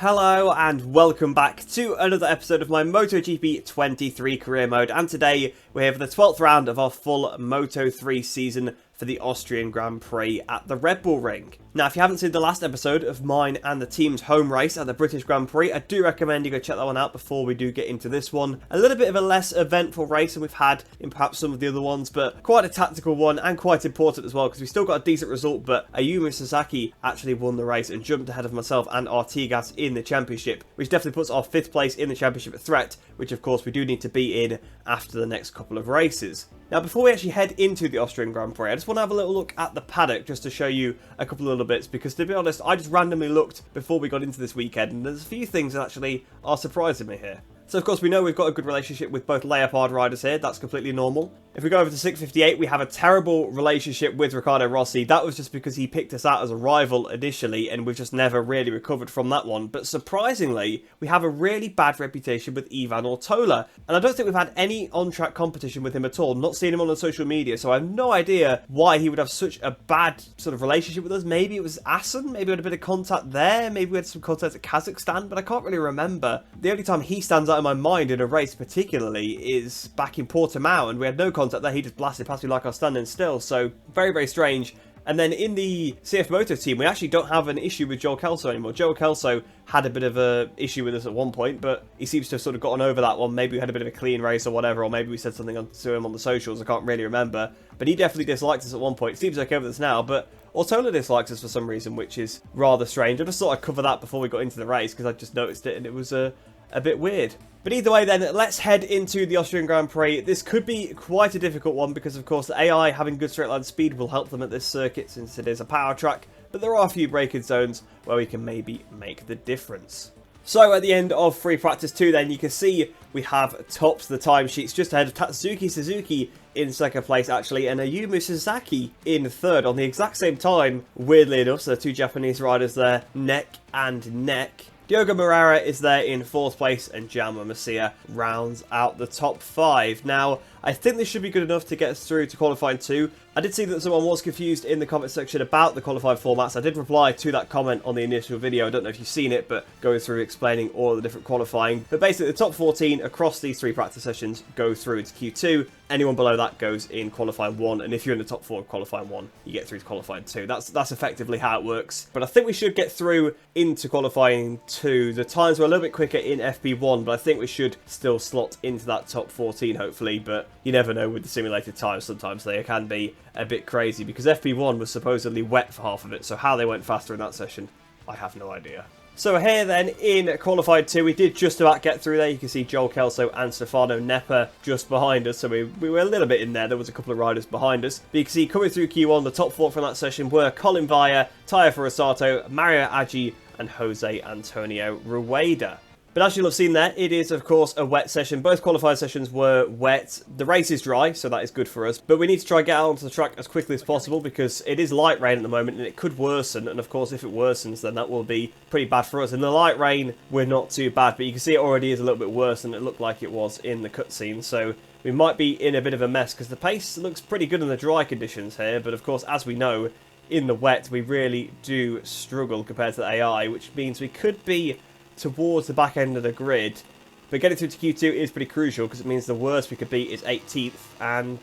Hello and welcome back to another episode of my MotoGP 23 career mode, and today we have the 12th round of our full Moto3 season for the Austrian Grand Prix at the Red Bull Ring. Now, if you haven't seen the last episode of mine and the team's home race at the British Grand Prix, I do recommend you go check that one out before we do get into this one. A little bit of a less eventful race than we've had in perhaps some of the other ones, but quite a tactical one and quite important as well because we still got a decent result, but Ayumu Sasaki actually won the race and jumped ahead of myself and Artigas in the championship, which definitely puts our 5th place in the championship at threat, which of course we do need to be in after the next couple of races. Now, before we actually head into the Austrian Grand Prix, I just want to have a little look at the paddock just to show you a couple of little bits, because to be honest, I just randomly looked before we got into this weekend, and there's a few things that actually are surprising me here. So, of course, we know we've got a good relationship with both Leopard riders here. That's completely normal. If we go over to 658, we have a terrible relationship with Riccardo Rossi. That was just because he picked us out as a rival initially, and we've just never really recovered from that one. But surprisingly, we have a really bad reputation with Ivan Ortola. And I don't think we've had any on-track competition with him at all. Not seen him on social media, so I have no idea why he would have such a bad sort of relationship with us. Maybe it was Assen. Maybe we had a bit of contact there. Maybe we had some contact at Kazakhstan, but I can't really remember. The only time he stands out in my mind in a race particularly is back in Portimao, and we had no contact there. He just blasted past me like I was standing still, so very, very strange. And then in the CF Moto team, we actually don't have an issue with Joel Kelso anymore. Joel Kelso had a bit of a issue with us at one point, but he seems to have sort of gotten over that one. Maybe we had a bit of a clean race or whatever, or maybe we said something to him on the socials. I can't really remember. But he definitely disliked us at one point. Seems okay with us now, but Ortola dislikes us for some reason, which is rather strange. I just thought I'd cover that before we got into the race, because I just noticed it, and it was a bit weird. But either way then, let's head into the Austrian Grand Prix. This could be quite a difficult one because, of course, the AI having good straight line speed will help them at this circuit since it is a power track. But there are a few braking zones where we can maybe make the difference. So at the end of free practice 2 then, you can see we have topped the timesheets just ahead of Tatsuki Suzuki in 2nd place actually, and Ayumu Sasaki in 3rd on the exact same time, weirdly enough. So 2 Japanese riders there, neck and neck. Diogo Moreira is there in 4th place, and Jaume Masia rounds out the top 5. Now, I think this should be good enough to get us through to qualifying 2. I did see that someone was confused in the comment section about the qualifying formats. I did reply to that comment on the initial video. I don't know if you've seen it, but going through explaining all the different qualifying. But basically, the top 14 across these 3 practice sessions go through into Q2. Anyone below that goes in qualifying 1, and if you're in the top 4 of qualifying 1, you get through to qualifying 2. That's effectively how it works. But I think we should get through into qualifying 2. The times were a little bit quicker in FP1, but I think we should still slot into that top 14, hopefully. But you never know with the simulated times. Sometimes they can be a bit crazy, because FP1 was supposedly wet for half of it, so how they went faster in that session, I have no idea. So here then in qualified 2, we did just about get through there. You can see Joel Kelso and Stefano Neppa just behind us, so we were a little bit in there. There was a couple of riders behind us. But you can see coming through Q1, the top 4 from that session were Colin Vaya, Taya Furasato, Mario Aggi and Jose Antonio Rueda. But as you'll have seen there, it is, of course, a wet session. Both qualified sessions were wet. The race is dry, so that is good for us. But we need to try and get out onto the track as quickly as possible because it is light rain at the moment and it could worsen. And, of course, if it worsens, then that will be pretty bad for us. In the light rain, we're not too bad. But you can see it already is a little bit worse than it looked like it was in the cutscene. So we might be in a bit of a mess because the pace looks pretty good in the dry conditions here. But, of course, as we know, in the wet, we really do struggle compared to the AI, which means we could be towards the back end of the grid, but getting through to Q2 is pretty crucial because it means the worst we could be is 18th, and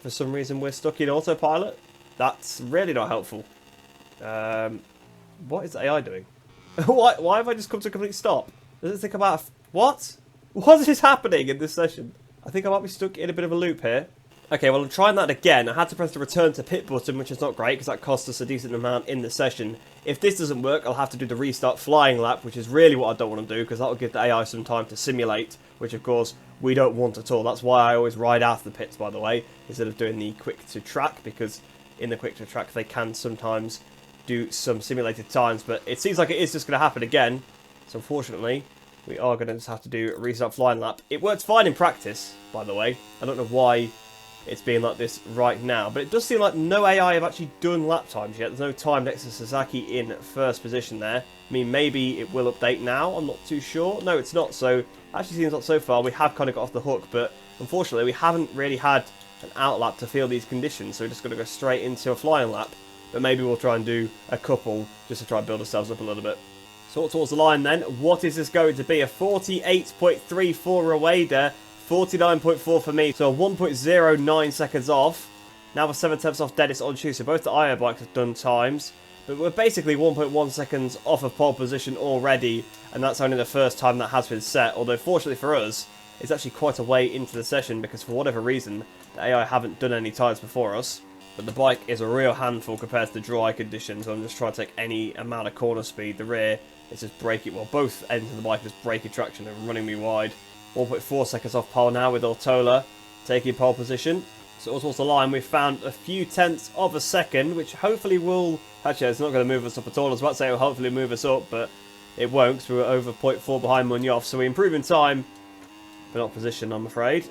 for some reason we're stuck in autopilot. That's really not helpful. What is the AI doing? Why have I just come to a complete stop? Does it think about what is happening in this session? I think I might be stuck in a bit of a loop here. Okay, well, I'm trying that again. I had to press the return to pit button, which is not great because that cost us a decent amount in the session. If this doesn't work, I'll have to do the restart flying lap, which is really what I don't want to do because that will give the AI some time to simulate, which, of course, we don't want at all. That's why I always ride out of the pits, by the way, instead of doing the quick to track, because in the quick to track, they can sometimes do some simulated times, but it seems like it is just going to happen again. So, unfortunately, we are going to just have to do a restart flying lap. It works fine in practice, by the way. I don't know why it's being like this right now, but it does seem like no AI have actually done lap times yet. There's no time next to Sasaki in 1st position there. I mean, maybe it will update now, I'm not too sure. No, it's not, so actually seems like so far we have kind of got off the hook, but unfortunately we haven't really had an out lap to feel these conditions, so we're just going to go straight into a flying lap. But maybe we'll try and do a couple just to try and build ourselves up a little bit. Sort towards the line then. What is this going to be? A 48.3 for Rueda, 49.4 for me, so 1.09 seconds off. Now we're 7/10 off Dennis on shoe, so both the IO bikes have done times. But we're basically 1.1 seconds off of pole position already, and that's only the first time that has been set. Although fortunately for us, it's actually quite a way into the session because for whatever reason, the AI haven't done any times before us. But the bike is a real handful compared to the dry conditions, so I'm just trying to take any amount of corner speed. The rear is just braking, well both ends of the bike is braking traction and running me wide. 1.4 seconds off pole now with Ortola taking pole position. So towards the line, we've found a few tenths of a second, which hopefully will... Actually, it's not going to move us up at all. I was about to say it will hopefully move us up, but it won't, because we were over 0.4 behind Munoz. So we improve in time, but not position, I'm afraid.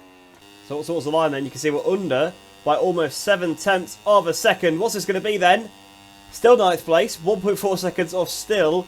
So towards the line then, you can see we're under by almost 7/10 of a second. What's this going to be then? Still 9th place, 1.4 seconds off still.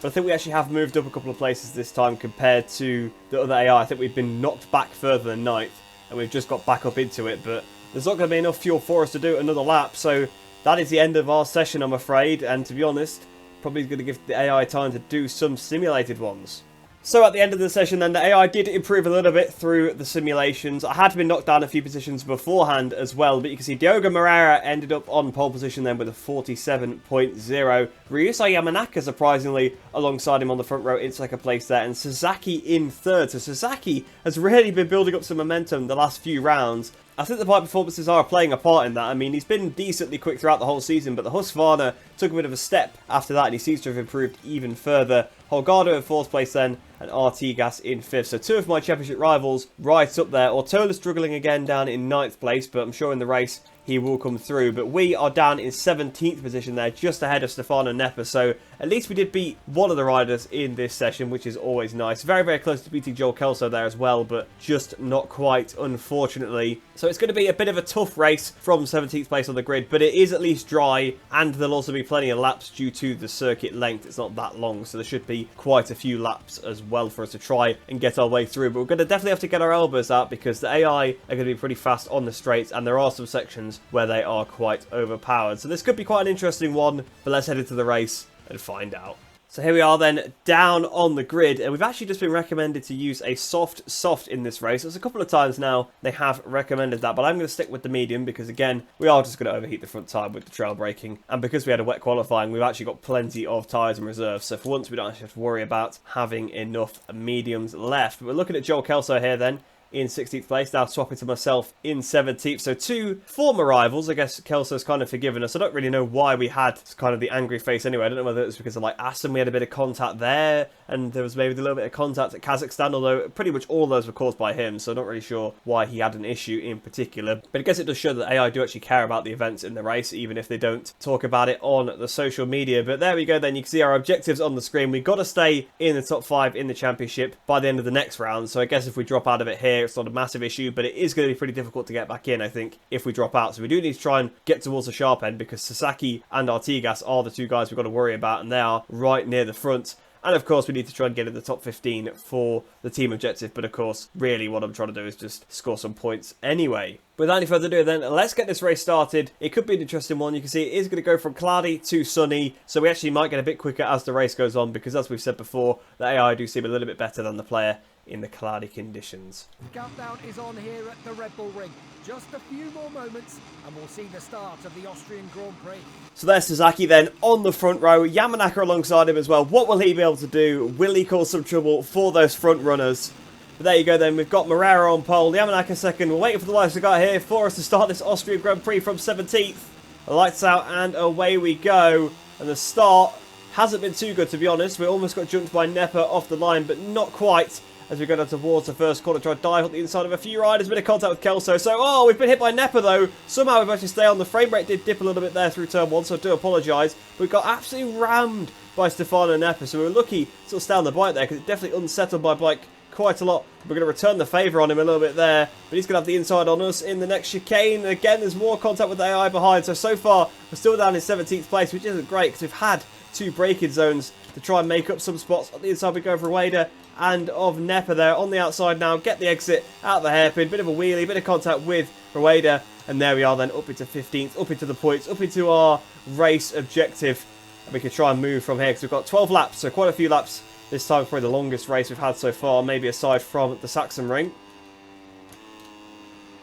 But I think we actually have moved up a couple of places this time compared to the other AI. I think we've been knocked back further than 9th, and we've just got back up into it, but there's not going to be enough fuel for us to do another lap, so that is the end of our session, I'm afraid, and to be honest, probably going to give the AI time to do some simulated ones. So at the end of the session then, the AI did improve a little bit through the simulations. I had been knocked down a few positions beforehand as well, but you can see Diogo Moreira ended up on pole position then with a 47.0. Ryusa Yamanaka surprisingly alongside him on the front row in second place there, and Sasaki in third. So Sasaki has really been building up some momentum the last few rounds. I think the bike performances are playing a part in that. I mean, he's been decently quick throughout the whole season, but the Husqvarna took a bit of a step after that, and he seems to have improved even further. Holgado in 4th place then, and Artigas in 5th. So 2 of my championship rivals right up there. Ortola struggling again down in 9th place, but I'm sure in the race he will come through. But we are down in 17th position there, just ahead of Stefano Neppa. So at least we did beat one of the riders in this session, which is always nice. Very, very close to beating Joel Kelso there as well, but just not quite, unfortunately. So it's going to be a bit of a tough race from 17th place on the grid, but it is at least dry, and there'll also be plenty of laps due to the circuit length. It's not that long, so there should be quite a few laps as well for us to try and get our way through. But we're going to definitely have to get our elbows out because the AI are going to be pretty fast on the straights, and there are some sections where they are quite overpowered. So this could be quite an interesting one, but let's head into the race and find out. So here we are then, down on the grid, and we've actually just been recommended to use a soft in this race. There's a couple of times now they have recommended that, but I'm going to stick with the medium because, again, we are just going to overheat the front tyre with the trail braking, and because we had a wet qualifying, we've actually got plenty of tyres in reserve, so for once we don't actually have to worry about having enough mediums left. But we're looking at Joel Kelso here then, in 16th place, now swapping to myself in 17th. So 2 former rivals. I guess Kelso's kind of forgiven us. I don't really know why we had kind of the angry face anyway. I don't know whether it was because of like Assen, we had a bit of contact there, and there was maybe a little bit of contact at Kazakhstan, although pretty much all of those were caused by him, so I'm not really sure why he had an issue in particular. But I guess it does show that AI do actually care about the events in the race, even if they don't talk about it on the social media. But there we go then, you can see our objectives on the screen. We've got to stay in the top 5 in the championship by the end of the next round, so I guess if we drop out of it here, it's not a massive issue, but it is going to be pretty difficult to get back in, I think, if we drop out. So we do need to try and get towards the sharp end because Sasaki and Artigas are the 2 guys we've got to worry about, and they are right near the front. And of course, we need to try and get in the top 15 for the team objective. But of course, really what I'm trying to do is just score some points anyway. Without any further ado then, let's get this race started. It could be an interesting one. You can see it is going to go from cloudy to sunny. So we actually might get a bit quicker as the race goes on because, as we've said before, the AI do seem a little bit better than the player in the cloudy conditions. Countdown is on here at the Red Bull Ring. Just a few more moments and we'll see the start of the Austrian Grand Prix. So there's Sasaki then on the front row. Yamanaka alongside him as well. What will he be able to do? Will he cause some trouble for those front runners? But there you go then. We've got Moreira on pole. Yamanaka second. We're waiting for the lights to go here for us to start this Austrian Grand Prix from 17th. The lights out and away we go. And the start hasn't been too good, to be honest. We almost got jumped by Neppa off the line, but not quite. As we go down towards the first corner, try to dive on the inside of a few riders. A bit of contact with Kelso. So, oh, we've been hit by Neppa, though. Somehow we've actually stayed on. The frame rate did dip a little bit there through turn 1, so I do apologise. But we got absolutely rammed by Stefano Neppa, so we were lucky to sort of stay on the bike there, because it definitely unsettled my bike quite a lot. We're going to return the favour on him a little bit there, but he's going to have the inside on us in the next chicane. Again, there's more contact with the AI behind, so far, we're still down in 17th place, which isn't great, because we've had 2 braking zones to try and make up some spots. On the inside, we go for Rueda and of Neppa there on the outside now. Get the exit out the hairpin. Bit of a wheelie, bit of contact with Rueda. And there we are then, up into 15th, up into the points, up into our race objective. and we can try and move from here, because we've got 12 laps, so quite a few laps this time. Probably the longest race we've had so far, maybe aside from the Saxon Ring.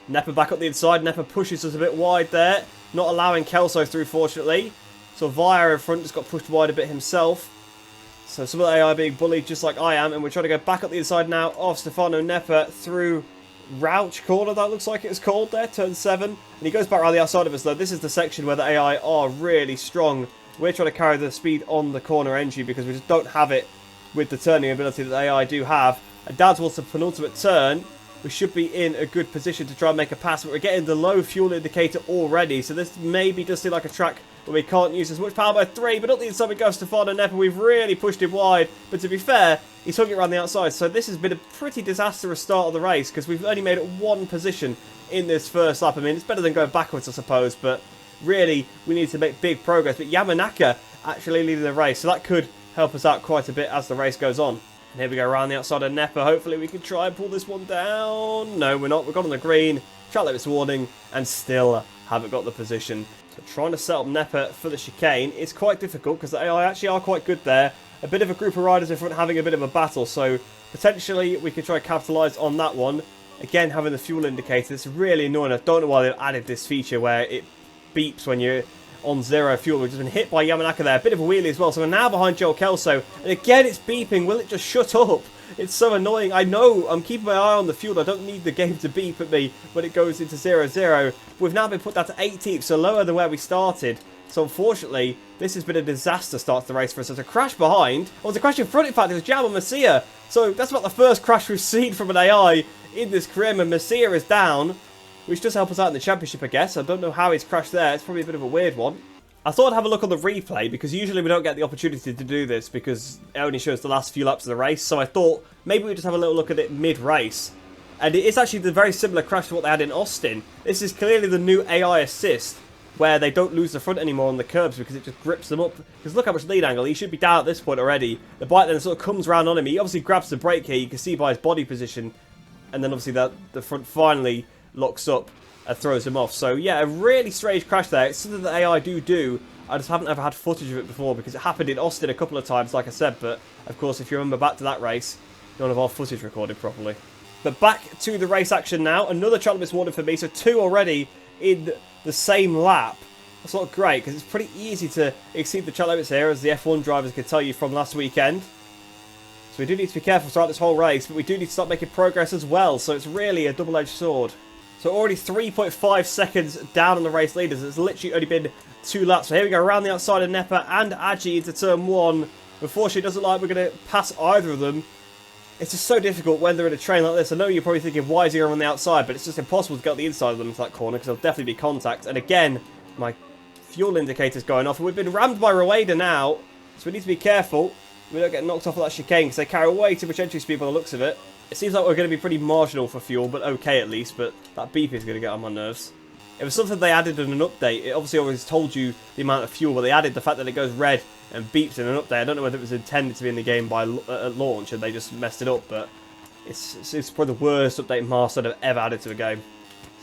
Nepa back up the inside. Nepa pushes us a bit wide there, not allowing Kelso through, fortunately. So Via in front just got pushed wide a bit himself. So some of the AI being bullied just like I am, and we're trying to go back up the inside now of Stefano Nepa through Rouch Corner, that looks like it's called there, turn 7. And he goes back around the outside of us, though. This is the section where the AI are really strong. We're trying to carry the speed on the corner entry because we just don't have it with the turning ability that the AI do have. And down towards the penultimate turn, we should be in a good position to try and make a pass, but we're getting the low fuel indicator already, so this maybe does seem like a track where we can't use as much power by 3, but up the inside we go, Stefano Nepa. We've really pushed him wide, but to be fair, he's hung it around the outside, so this has been a pretty disastrous start of the race, because we've only made it one position in this first lap. I mean, it's better than going backwards, I suppose, but really, we need to make big progress. But Yamanaka actually leading the race, so that could help us out quite a bit as the race goes on. And here we go around the outside of Nepa. Hopefully we can try and pull this one down. No, we're not. We've got on the green. Track limits warning, and still haven't got the position. So trying to set up Nepa for the chicane is quite difficult because the AI actually are quite good there. A bit of a group of riders in front having a bit of a battle, so potentially we could try and capitalise on that one. Again, having the fuel indicator, it's really annoying. I don't know why they've added this feature where it beeps when you're on 0 fuel. We've just been hit by Yamanaka there. A bit of a wheelie as well. So we're now behind Joel Kelso. And again, it's beeping. Will it just shut up? It's so annoying. I know I'm keeping my eye on the fuel. I don't need the game to beep at me when it goes into 0-0. We've now been put down to 18th, so lower than where we started. So unfortunately, this has been a disaster start to the race for us. There's a crash behind. Oh, there's a crash in front. In fact, there's Jam on Messia. So that's about the first crash we've seen from an AI in this career. And Messia is down, which does help us out in the championship, I guess. I don't know how he's crashed there. It's probably a bit of a weird one. I thought I'd have a look on the replay, because usually we don't get the opportunity to do this because it only shows the last few laps of the race. So I thought maybe we'd just have a little look at it mid-race. And it is actually the very similar crash to what they had in Austin. This is clearly the new AI assist, where they don't lose the front anymore on the curbs because it just grips them up. Because look how much lead angle. He should be down at this point already. The bike then sort of comes round on him. He obviously grabs the brake here. You can see by his body position. And then obviously the front finally locks up and throws him off. So yeah, a really strange crash there. It's something that AI do. I just haven't ever had footage of it before because it happened in Austin a couple of times, like I said. But of course, if you remember back to that race, none of our footage recorded properly. But back to the race action now. Another track limits warning for me. So 2 already in the same lap. That's not great because it's pretty easy to exceed the track limits here, as the F1 drivers can tell you from last weekend. So we do need to be careful throughout this whole race, but we do need to start making progress as well. So it's really a double-edged sword. So already 3.5 seconds down on the race leaders. It's literally only been 2 laps. So here we go around the outside of Nepa and Aji into turn 1. Unfortunately, it doesn't look like we're going to pass either of them. It's just so difficult when they're in a train like this. I know you're probably thinking, why is he on the outside? But it's just impossible to get the inside of them into that corner because there'll definitely be contact. And again, my fuel indicator's going off. And we've been rammed by Rueda now, so we need to be careful we don't get knocked off of that chicane because they carry way too much entry speed by the looks of it. It seems like we're going to be pretty marginal for fuel, but okay at least. But that beep is going to get on my nerves. It was something they added in an update. It obviously always told you the amount of fuel, but they added the fact that it goes red and beeps in an update. I don't know whether it was intended to be in the game by at launch and they just messed it up, but it's probably the worst update master I've ever added to a game.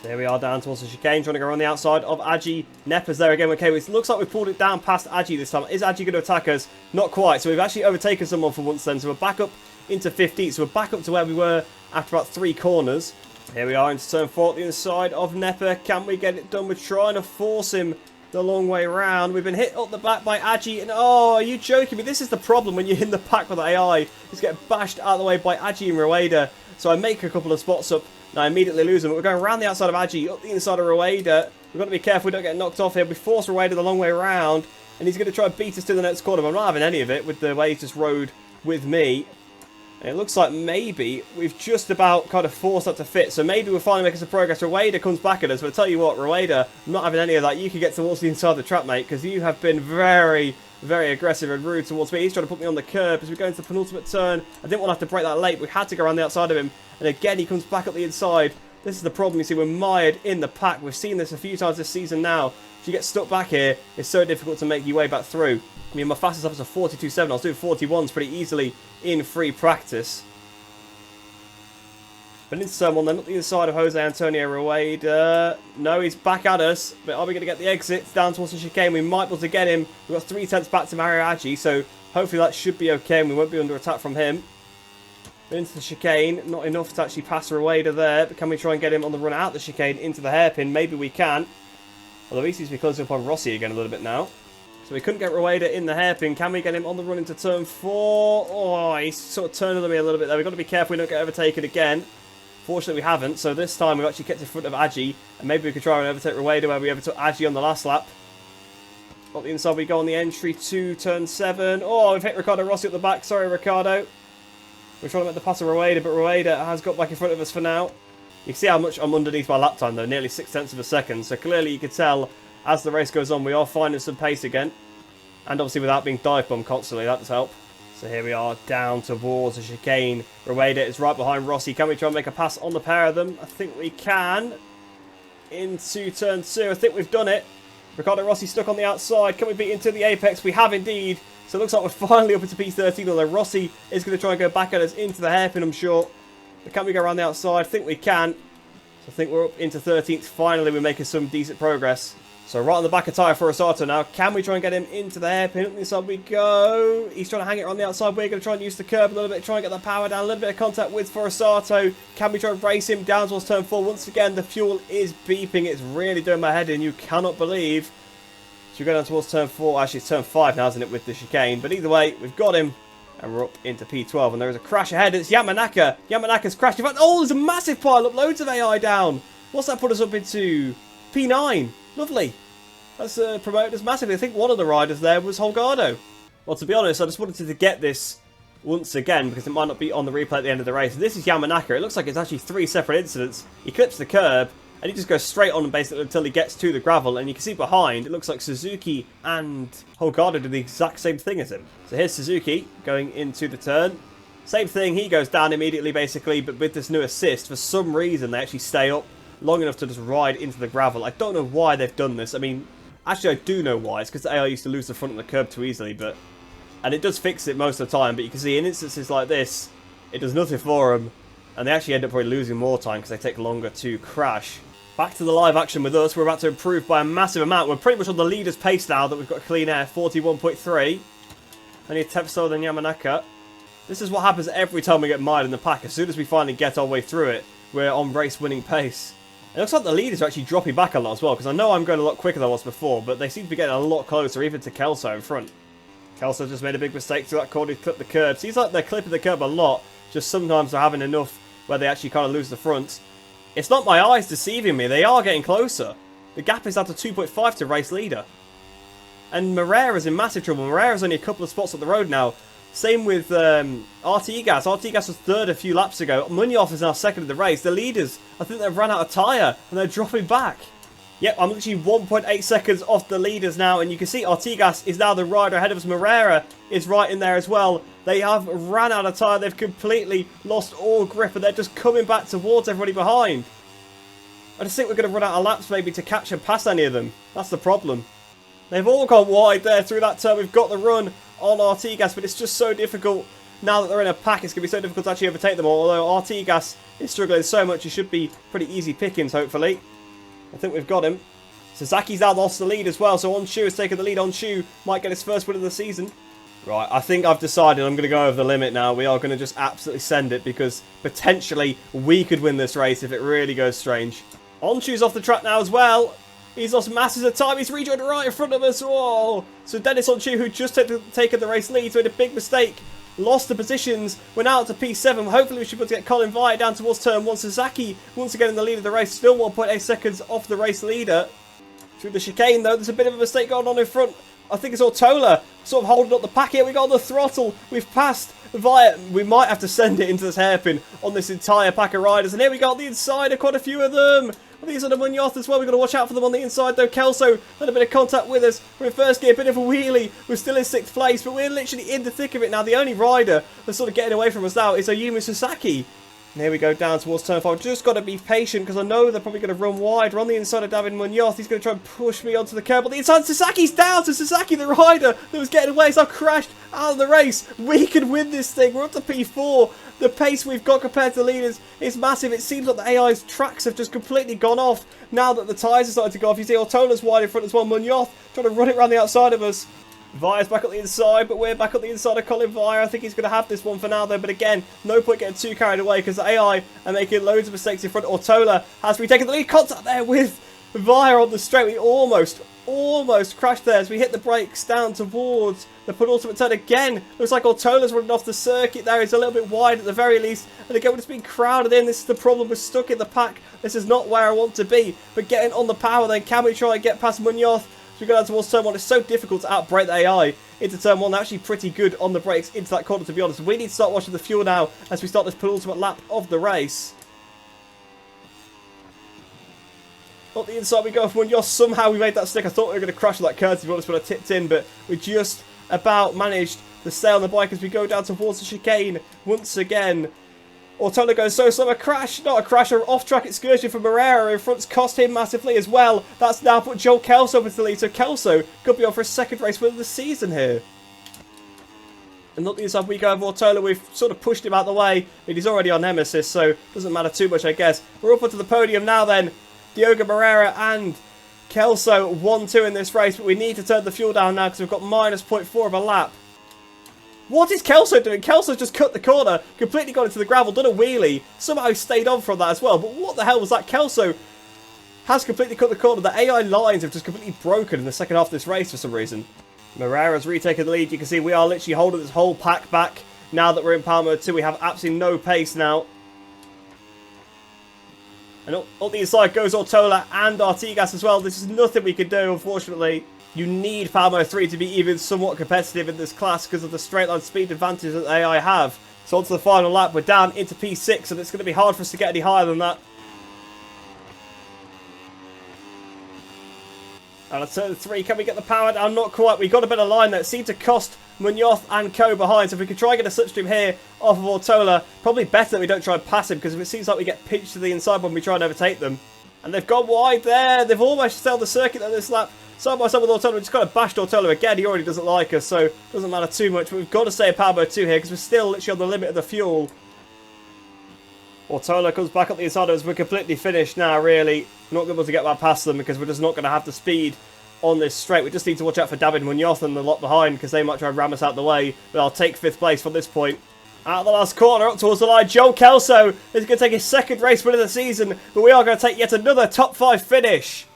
So here we are down towards the chicane, trying to go around the outside of Aji. Nepa's there again. Okay, it looks like we've pulled it down past Aji this time. Is Aji going to attack us? Not quite. So we've actually overtaken someone for once then. So we're back up into 15th. So we're back up to where we were after about 3 corners. Here we are into turn 4 at the inside of Nepa. Can we get it done? We're trying to force him the long way round. We've been hit up the back by Aji. And oh, are you joking me? This is the problem when you're in the pack with the AI. Just get bashed out of the way by Aji and Rueda. So I make a couple of spots up. And I immediately lose them. But we're going around the outside of Aji, up the inside of Rueda. We've got to be careful we don't get knocked off here. We force Rueda the long way around. And he's going to try and beat us to the next corner. But I'm not having any of it with the way he's just rode with me. And it looks like maybe we've just about kind of forced that to fit. So maybe we're finally making some progress. Rueda comes back at us. But I tell you what, Rueda, I'm not having any of that. You can get towards the inside of the track, mate. Because you have been very, very aggressive and rude towards me. He's trying to put me on the curb as we go into the penultimate turn. I didn't want to have to break that late. We had to go around the outside of him. And again, he comes back up the inside. This is the problem. You see, we're mired in the pack. We've seen this a few times this season now. If you get stuck back here, it's so difficult to make your way back through. I mean, my fastest lap is a 42.7. I was doing 41s pretty easily in free practice. But into turn 1 then, up the inside of Jose Antonio Rueda. No, he's back at us. But are we going to get the exit down towards the chicane? We might be able to get him. We've got 3/10 back to Mario Aggi, so hopefully that should be okay and we won't be under attack from him. But into the chicane, not enough to actually pass Rueda there. But can we try and get him on the run out the chicane into the hairpin? Maybe we can. Although he seems to be closing up on Rossi again a little bit now. So we couldn't get Rueda in the hairpin. Can we get him on the run into turn 4? Oh, he's sort of turning on me a little bit there. We've got to be careful we don't get overtaken again. Fortunately, we haven't. So this time we've actually kept in front of Aggi. And maybe we could try and overtake Rueda where we overtook Aggi on the last lap. Up the inside we go on the entry to turn 7. Oh, we've hit Riccardo Rossi at the back. Sorry, Riccardo. We're trying to make the pass of Rueda, but Rueda has got back in front of us for now. You can see how much I'm underneath my lap time though. Nearly 0.6 of a second. So clearly you can tell as the race goes on, we are finding some pace again. And obviously without being dive bombed constantly, that does help. So here we are, down towards the chicane. Rueda is right behind Rossi. Can we try and make a pass on the pair of them? I think we can. Into turn 2, I think we've done it. Riccardo Rossi stuck on the outside. Can we beat into the apex? We have indeed. So it looks like we're finally up into P13, although Rossi is going to try and go back at us into the hairpin, I'm sure. But can we go around the outside? I think we can. So I think we're up into 13th. Finally, we're making some decent progress. So right on the back of tyre for Osato now. Can we try and get him into the hairpin? Up the inside we go. He's trying to hang it on the outside. We're going to try and use the curb a little bit. Try and get the power down. A little bit of contact with Osato. Can we try and race him down towards turn 4? Once again, the fuel is beeping. It's really doing my head in. You cannot believe. So we go down towards turn 4. Actually, it's turn 5 now, isn't it, with the chicane? But either way, we've got him. And we're up into P12. And there is a crash ahead. It's Yamanaka. Yamanaka's crashed. In fact, oh, there's a massive pile up. Loads of AI down. What's that put us up into? P9. Lovely. That's promoted us massively. I think one of the riders there was Holgado. Well, to be honest, I just wanted to get this once again because it might not be on the replay at the end of the race. This is Yamanaka. It looks like it's actually 3 separate incidents. He clips the curb and he just goes straight on basically until he gets to the gravel. And you can see behind, it looks like Suzuki and Holgado do the exact same thing as him. So here's Suzuki going into the turn. Same thing, he goes down immediately basically, but with this new assist, for some reason they actually stay up long enough to just ride into the gravel. I don't know why they've done this. I mean, actually, I do know why. It's because the AI used to lose the front of the curb too easily, but... And it does fix it most of the time, but you can see in instances like this, it does nothing for them, and they actually end up probably losing more time because they take longer to crash. Back to the live action with us. We're about to improve by a massive amount. We're pretty much on the leader's pace now that we've got clean air, 41.3. Only a tenth slower than Yamanaka. This is what happens every time we get mired in the pack. As soon as we finally get our way through it, we're on race-winning pace. It looks like the leaders are actually dropping back a lot as well, because I know I'm going a lot quicker than I was before, but they seem to be getting a lot closer, even to Kelso in front. Kelso just made a big mistake through that corner, he clipped the curb. Seems like they're clipping the curb a lot, just sometimes they're having enough where they actually kind of lose the front. It's not my eyes deceiving me, they are getting closer. The gap is down to 2.5 to race leader. And Moreira's in massive trouble. Moreira's only a couple of spots up the road now. Same with Artigas. Artigas was third a few laps ago. Munoz is now second in the race. The leaders, I think they've run out of tyre and they're dropping back. Yep, I'm literally 1.8 seconds off the leaders now. And you can see Artigas is now the rider ahead of us. Moreira is right in there as well. They have ran out of tyre. They've completely lost all grip and they're just coming back towards everybody behind. I just think we're going to run out of laps maybe to catch and pass any of them. That's the problem. They've all gone wide there through that turn. We've got the run on Artigas, but it's just so difficult now that they're in a pack. It's going to be so difficult to actually overtake them all. Although Artigas is struggling so much, it should be pretty easy pickings, hopefully. I think we've got him. Sasaki's now lost the lead as well, so Onshu has taken the lead. Onshu might get his first win of the season. Right, I think I've decided I'm going to go over the limit now. We are going to just absolutely send it because potentially we could win this race if it really goes strange. Onshu's off the track now as well. He's lost masses of time. He's rejoined right in front of us. Whoa. So Dennis Onshu, who just taken the race lead, made a big mistake. Lost the positions. We're now up to P7. Hopefully we should be able to get Colin Vite down towards turn 1. Sasaki once again in the lead of the race. Still 1.8 seconds off the race leader. Through the chicane though, there's a bit of a mistake going on in front. I think it's Ortola sort of holding up the pack here. We got the throttle. We've passed Vite. We might have to send it into this hairpin on this entire pack of riders. And here we got the insider, quite a few of them. These are the Munoz as well. We've got to watch out for them on the inside though. Kelso had a bit of contact with us. We're in first gear, a bit of a wheelie. We're still in 6th place, but we're literally in the thick of it now. The only rider that's sort of getting away from us now is Ayumi Sasaki. And here we go down towards turn 5. Just got to be patient because I know they're probably going to run wide. We're on the inside of David Munoz. He's going to try and push me onto the curb. But the inside, Sasaki's down. So Sasaki, the rider that was getting away, has now crashed out of the race. We can win this thing. We're up to P4. The pace we've got compared to the leaders is massive. It seems like the AI's tracks have just completely gone off now that the tyres are starting to go off. You see Ortola's wide in front as well. Munoz trying to run it around the outside of us. Vire's back up the inside, but we're back up the inside of Colin Vire. I think he's going to have this one for now, though. But again, no point getting too carried away because the AI are making loads of mistakes in front. Ortola has retaken the lead. Contact there with Vire on the straight. We almost crashed there as we hit the brakes down towards the penultimate turn again. Looks like Ortola's running off the circuit there. He's a little bit wide at the very least. And again, we're just being crowded in. This is the problem. We're stuck in the pack. This is not where I want to be. But getting on the power then, can we try and get past Munoz? As we go down towards turn 1, it's so difficult to outbrake the AI into turn 1. They're actually pretty good on the brakes into that corner, to be honest. We need to start watching the fuel now as we start this penultimate lap of the race. Up the inside we go for Munoz. Somehow we made that stick. I thought we were going to crash that curve, to be honest, when I tipped in, but we just about managed to stay on the bike as we go down towards the chicane once again. Ortola goes so slow. A crash, not a crash, an off-track excursion for Moreira in front's cost him massively as well. That's now put Joel Kelso into the lead, so Kelso could be on for a second race win of the season here. And look, the inside we go over Ortola. We've sort of pushed him out of the way, but he's already on Nemesis, so it doesn't matter too much, I guess. We're up onto the podium now then. Diogo Moreira and Kelso 1-2 in this race, but we need to turn the fuel down now because we've got minus 0.4 of a lap. What is Kelso doing? Kelso's just cut the corner, completely got into the gravel, done a wheelie, somehow stayed on from that as well. But what the hell was that? Kelso has completely cut the corner. The AI lines have just completely broken in the second half of this race for some reason. Moreira's retaken the lead. You can see we are literally holding this whole pack back now that we're in power mode 2. We have absolutely no pace now. And up the inside goes Ortola and Artigas as well. This is nothing we can do, unfortunately. You need power mode 3 to be even somewhat competitive in this class because of the straight line speed advantage that the AI have. So onto the final lap, we're down into P6 and it's going to be hard for us to get any higher than that. And at turn 3, can we get the power down? Not quite. We got a bit of line that seemed to cost Munoz and Co behind. So if we could try and get a slipstream here off of Ortola, probably better that we don't try and pass him because if it seems like we get pinched to the inside when we try and overtake them. And they've gone wide there. They've almost sailed the circuit on this lap. Side by side with Ortola, we just kind of bashed Ortola again. He already doesn't like us, so it doesn't matter too much. But we've got to stay in power mode 2 here because we're still literally on the limit of the fuel. Ortola comes back up the inside of us. We're completely finished now, really. We're not able to get back past them because we're just not going to have the speed on this straight. We just need to watch out for David Munoz and the lot behind because they might try and ram us out the way. But I'll take 5th place from this point. Out of the last corner, up towards the line, Joel Kelso is going to take his second race win of the season, but we are going to take yet another top 5 finish.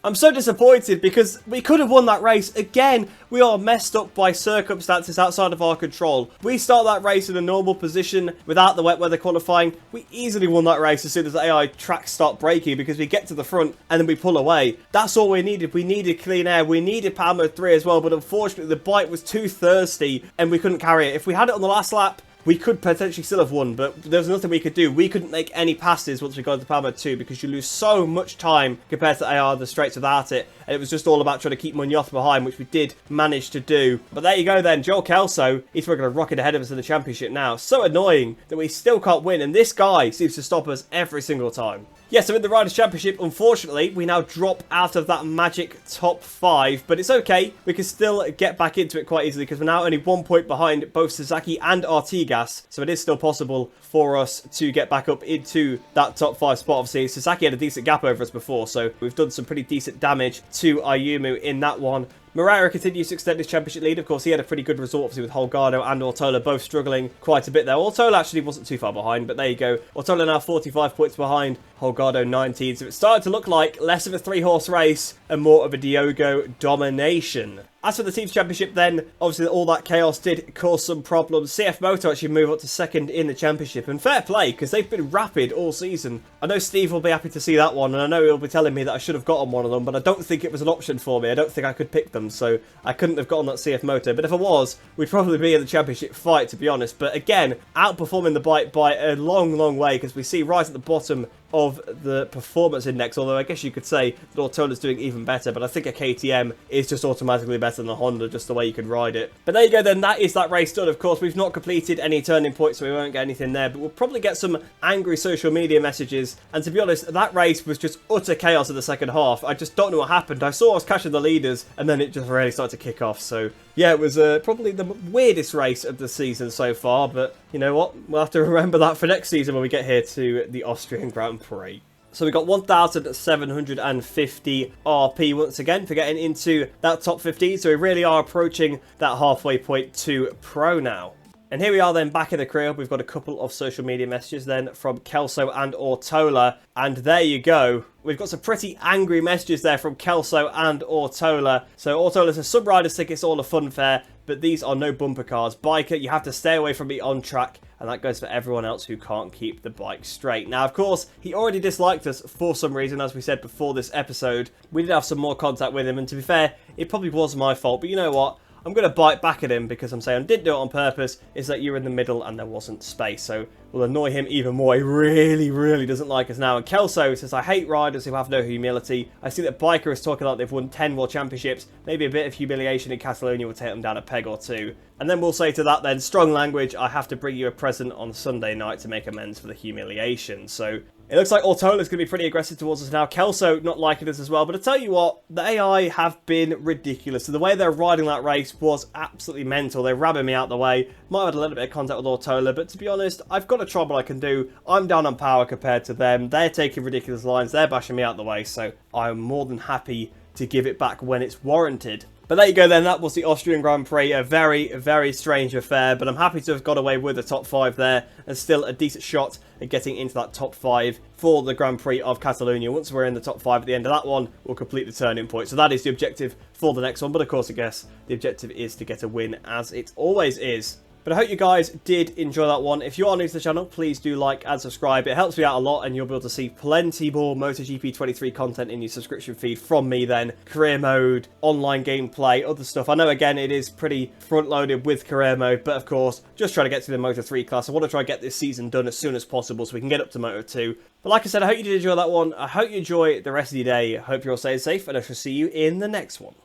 I'm so disappointed because we could have won that race. Again, we are messed up by circumstances outside of our control. We start that race in a normal position without the wet weather qualifying. We easily won that race as soon as the AI tracks start braking because we get to the front and then we pull away. That's all we needed. We needed clean air. We needed power mode 3 as well, but unfortunately the bike was too thirsty and we couldn't carry it. If we had it on the last lap, we could potentially still have won, but there was nothing we could do. We couldn't make any passes once we got into power mode 2 because you lose so much time compared to AR the straights without it. And it was just all about trying to keep Munoz behind, which we did manage to do. But there you go then, Joel Kelso, he's going to rocket ahead of us in the championship now. So annoying that we still can't win, and this guy seems to stop us every single time. Yes, so in the Riders' Championship, unfortunately, we now drop out of that magic top 5, but it's okay. We can still get back into it quite easily because we're now only 1 point behind both Sasaki and Artigas, so it is still possible for us to get back up into that top 5 spot. Obviously, Sasaki had a decent gap over us before, so we've done some pretty decent damage to Ayumu in that one. Moreira continues to extend his championship lead. Of course, he had a pretty good result, obviously, with Holgado and Ortola both struggling quite a bit there. Ortola actually wasn't too far behind, but there you go. Ortola now 45 points behind, Holgado 19. So it's starting to look like less of a 3-horse race and more of a Diogo domination. As for the Teams Championship then, obviously all that chaos did cause some problems. CF Moto actually move up to 2nd in the Championship, and fair play, because they've been rapid all season. I know Steve will be happy to see that one, and I know he'll be telling me that I should have gotten one of them, but I don't think it was an option for me. I don't think I could pick them, so I couldn't have gotten that CF Moto. But if I was, we'd probably be in the Championship fight, to be honest. But again, outperforming the bike by a long, long way, because we see right at the bottom of the performance index, although I guess you could say that Autola's doing even better, but I think a KTM is just automatically better than a Honda, just the way you could ride it. But there you go then, that is that race done. Of course, we've not completed any turning points, so we won't get anything there, but we'll probably get some angry social media messages, and to be honest, that race was just utter chaos in the second half. I just don't know what happened. I saw I was catching the leaders, and then it just really started to kick off, so yeah, it was probably the weirdest race of the season so far, but you know what? We'll have to remember that for next season when we get here to the Austrian Grand Prix. So we got 1,750 RP once again for getting into that top 15, so we really are approaching that halfway point to Pro now. And here we are then back in the crib. We've got a couple of social media messages then from Kelso and Autola. And there you go. We've got some pretty angry messages there from Kelso and Autola. So Autola says, some riders think it's all a fun fair, but these are no bumper cars. Biker, you have to stay away from me on track. And that goes for everyone else who can't keep the bike straight. Now, of course, he already disliked us for some reason, as we said before this episode. We did have some more contact with him, and to be fair, it probably was my fault. But you know what? I'm going to bite back at him because I'm saying I didn't do it on purpose. Is that you're in the middle and there wasn't space. So we'll annoy him even more. He really doesn't like us now. And Kelso says, I hate riders who have no humility. I see that Biker is talking like they've won 10 World Championships. Maybe a bit of humiliation in Catalonia will take them down a peg or two. And then we'll say to that then, strong language, I have to bring you a present on Sunday night to make amends for the humiliation. So it looks like Autola's going to be pretty aggressive towards us now. Kelso not liking us as well. But I tell you what, the AI have been ridiculous. So the way they're riding that race was absolutely mental. They're ramming me out the way. Might have had a little bit of contact with Autola. But to be honest, I've got a trouble I can do. I'm down on power compared to them. They're taking ridiculous lines. They're bashing me out the way. So I'm more than happy to give it back when it's warranted. But there you go then, that was the Austrian Grand Prix, a very strange affair, but I'm happy to have got away with the top 5 there, and still a decent shot at getting into that top 5 for the Grand Prix of Catalonia. Once we're in the top 5 at the end of that one, we'll complete the turning point. So that is the objective for the next one, but of course I guess the objective is to get a win, as it always is. But I hope you guys did enjoy that one. If you are new to the channel, please do like and subscribe. It helps me out a lot, and you'll be able to see plenty more MotoGP 23 content in your subscription feed from me then. Career mode, online gameplay, other stuff. I know, again, it is pretty front-loaded with career mode, but of course, just trying to get to the Moto 3 class. I want to try and get this season done as soon as possible so we can get up to Moto 2. But like I said, I hope you did enjoy that one. I hope you enjoy the rest of your day. I hope you're all staying safe, and I shall see you in the next one.